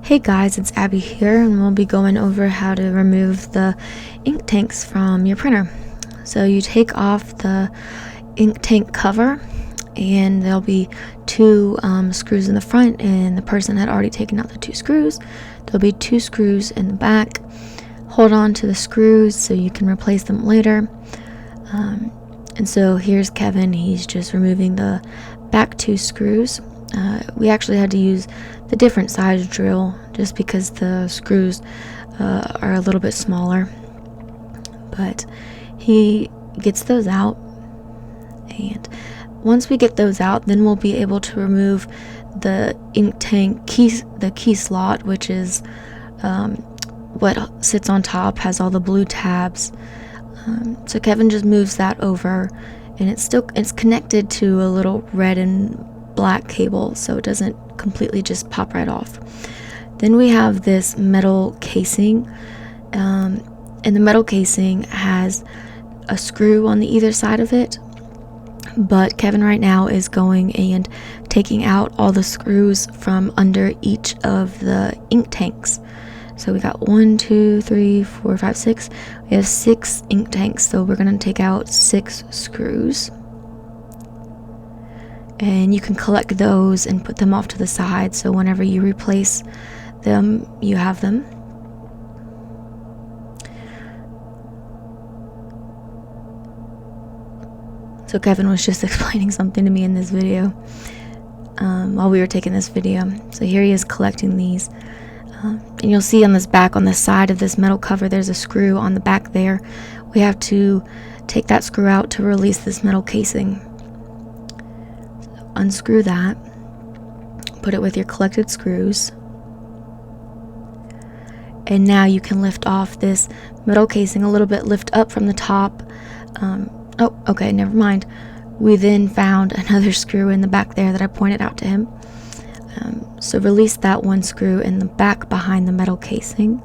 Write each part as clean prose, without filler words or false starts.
Hey guys, it's Abby here, and we'll be going over how to remove the ink tanks from your printer. So you take off the ink tank cover, and there'll be two screws in the front, and the person had already taken out the two screws. There'll be two screws in the back. Hold on to the screws so you can replace them later. And so here's Kevin. He's just removing the back two screws. We actually had to use the different size drill just because the screws are a little bit smaller, but he gets those out, and once we get those out, then we'll be able to remove the ink tank the key slot, which is what sits on top, has all the blue tabs. So Kevin just moves that over, and it's connected to a little red and black cable, so it doesn't completely just pop right off. Then we have this metal casing, and the metal casing has a screw on the either side of it, but Kevin right now is going and taking out all the screws from under each of the ink tanks. So we got 1, 2, 3, 4, 5, 6. We have 6 ink tanks, so we're going to take out 6 screws. And you can collect those and put them off to the side, so whenever you replace them, you have them. So Kevin was just explaining something to me in this video while we were taking this video. So here he is collecting these. And you'll see on this back, on the side of this metal cover, there's a screw on the back there. We have to take that screw out to release this metal casing. So unscrew that, put it with your collected screws, and now you can lift off this metal casing a little bit, lift up from the top. Oh, okay, never mind. We then found another screw in the back there that I pointed out to him. So release that one screw in the back behind the metal casing.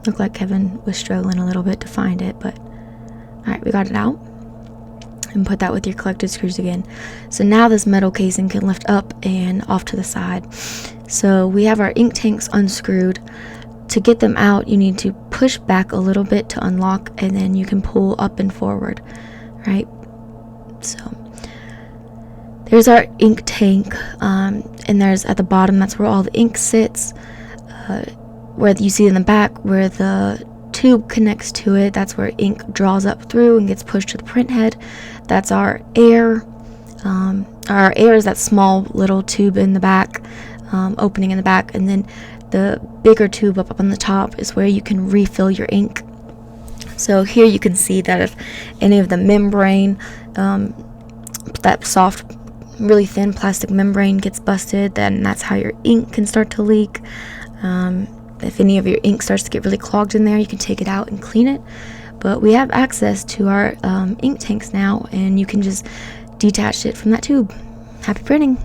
Looked like Kevin was struggling a little bit to find it, but alright, we got it out. And put that with your collected screws again. So now this metal casing can lift up and off to the side. So we have our ink tanks unscrewed. To get them out, you need to push back a little bit to unlock, and then you can pull up and forward, right? So there's our ink tank, and there's at the bottom, that's where all the ink sits. Where you see in the back where the tube connects to it, that's where ink draws up through and gets pushed to the print head. That's our air. Our air is that small little tube in the back, opening in the back, and then the bigger tube up on the top is where you can refill your ink. So here you can see that if any of the membrane, that soft, really thin plastic membrane gets busted, then that's how your ink can start to leak. If any of your ink starts to get really clogged in there, you can take it out and clean it. But we have access to our ink tanks now, and you can just detach it from that tube. Happy printing!